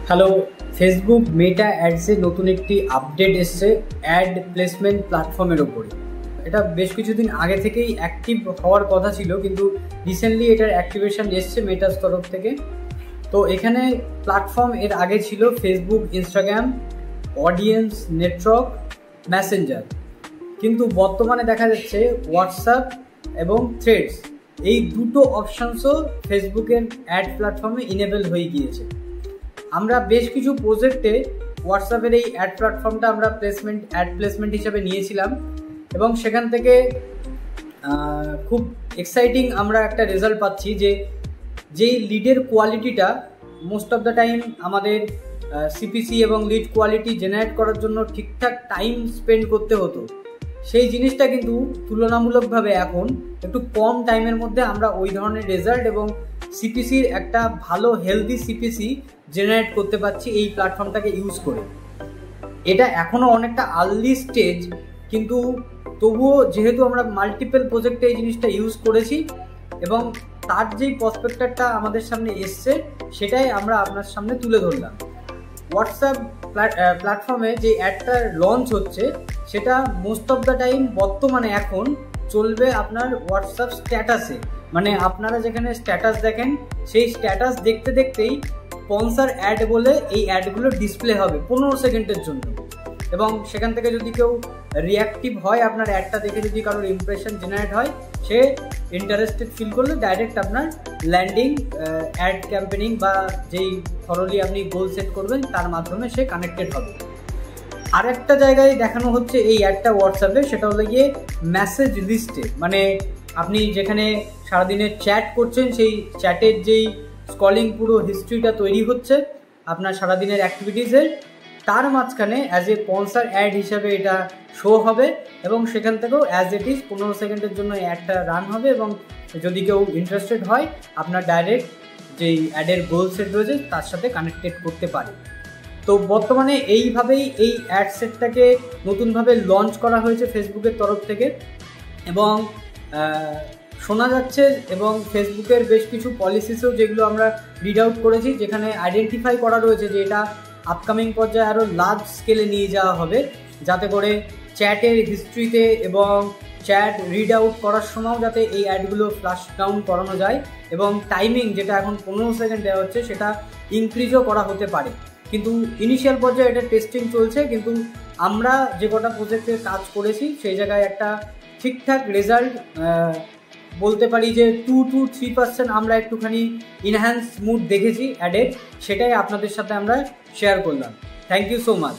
Hello, Facebook Meta অ্যাডসে নতুন একটি update এসছে অ্যাড প্লেসমেন্ট প্ল্যাটফর্মের ওপরে। এটা বেশ কিছুদিন আগে থেকেই অ্যাক্টিভ হওয়ার কথা ছিল, কিন্তু রিসেন্টলি এটার অ্যাক্টিভেশন এসছে মেটার তরফ থেকে। তো এখানে প্ল্যাটফর্ম এর আগে ছিল Facebook, Instagram, audience network, Messenger, কিন্তু বর্তমানে দেখা যাচ্ছে হোয়াটসঅ্যাপ এবং থ্রেডস, এই দুটো অপশানসও ফেসবুকের অ্যাড প্ল্যাটফর্মে ইনেবল হয়ে গিয়েছে। আমরা বেশ কিছু প্রজেক্টে হোয়াটসঅ্যাপের এই অ্যাড প্ল্যাটফর্মটা আমরা অ্যাড প্লেসমেন্ট হিসাবে নিয়েছিলাম এবং সেখান থেকে খুব এক্সাইটিং আমরা একটা রেজাল্ট পাচ্ছি যে যেই লিডের কোয়ালিটিটা মোস্ট অফ দ্য টাইম আমাদের সিপিসি এবং লিড কোয়ালিটি জেনারেট করার জন্য ঠিকঠাক টাইম স্পেন্ড করতে হতো, সেই জিনিসটা কিন্তু তুলনামূলকভাবে এখন একটু কম টাইমের মধ্যে আমরা ওই ধরনের রেজাল্ট এবং সিপিসির একটা ভালো হেলদি সিপিসি জেনারেট করতে পারছি এই প্ল্যাটফর্মটাকে ইউজ করে। এটা এখনও অনেকটা আর্লি স্টেজ, কিন্তু তবুও যেহেতু আমরা মাল্টিপল প্রজেক্টে এই জিনিসটা ইউজ করেছি এবং তার যেই প্রসপেক্টারটা আমাদের সামনে এসছে সেটাই আমরা আপনার সামনে তুলে ধরলাম। হোয়াটসঅ্যাপ প্ল্যাটফর্মে যে অ্যাডটা লঞ্চ হচ্ছে সেটা মোস্ট অফ দ্য টাইম বর্তমানে এখন চলবে আপনার হোয়াটসঅ্যাপ স্ট্যাটাসে, মানে আপনারা যেখানে স্ট্যাটাস দেখেন সেই স্ট্যাটাস দেখতে দেখতেই স্পন্সর অ্যাড বলে এই অ্যাডগুলো ডিসপ্লে হবে 15 সেকেন্ডের জন্য, এবং সেখান থেকে যদি কেউ রিঅ্যাক্টিভ হয় আপনার অ্যাডটা দেখে, যদি কারোর ইমপ্রেশন জেনারেট হয়, সে ইন্টারেস্টেড ফিল করলে ডাইরেক্ট আপনার ল্যান্ডিং অ্যাড ক্যাম্পেনিং বা যেই থরলি আপনি গোল সেট করবেন তার মাধ্যমে সে কানেক্টেড হবে। আর একটা জায়গায় দেখানো হচ্ছে এই অ্যাডটা হোয়াটসঅ্যাপে, সেটা হলো গিয়ে মেসেজ লিস্টে, মানে আপনি যেখানে সারাদিনের চ্যাট করছেন সেই চ্যাটের যেই স্ক্রলিং পুরো হিস্ট্রিটা তৈরি হচ্ছে আপনার সারাদিনের অ্যাক্টিভিটিসের, তার মাঝখানে অ্যাজ এ স্পন্সর অ্যাড হিসাবে এটা শো হবে এবং সেখান থেকেও অ্যাজ ইট ইজ 15 সেকেন্ডের জন্য অ্যাডটা রান হবে এবং যদি কেউ ইন্টারেস্টেড হয় আপনার ডাইরেক্ট যেই অ্যাডের গোল সেট রয়েছে তার সাথে কানেক্টেড করতে পারে। তো বর্তমানে এইভাবেই এই অ্যাড সেটটাকে নতুনভাবে লঞ্চ করা হয়েছে ফেসবুকের তরফ থেকে এবং শোনা যাচ্ছে এবং ফেসবুকের বেশ কিছু পলিসিসও যেগুলো আমরা রিড আউট করেছি, যেখানে আইডেন্টিফাই করা রয়েছে যে এটা আপকামিং পর্যায়ে আরও লার্জ স্কেলে নিয়ে যাওয়া হবে, যাতে করে চ্যাটের হিস্ট্রিতে এবং চ্যাট রিড আউট করার সময়ও যাতে এই অ্যাডগুলো ফ্ল্যাশ ডাউন করানো যায় এবং টাইমিং যেটা এখন 15 সেকেন্ড দেওয়া হচ্ছে সেটা ইনক্রিজও করা হতে পারে। কিন্তু ইনিশিয়াল পর্যায়ে এটা টেস্টিং চলছে, কিন্তু আমরা যে কটা প্রজেক্টে কাজ করেছি সেই জায়গায় একটা ঠিকঠাক রেজাল্ট বলতে পারি যে 2 to 3% আমরা একটুখানি ইনহ্যান্স মুড দেখেছি অ্যাডের, সেটাই আপনাদের সাথে আমরা শেয়ার করলাম। Thank you so much.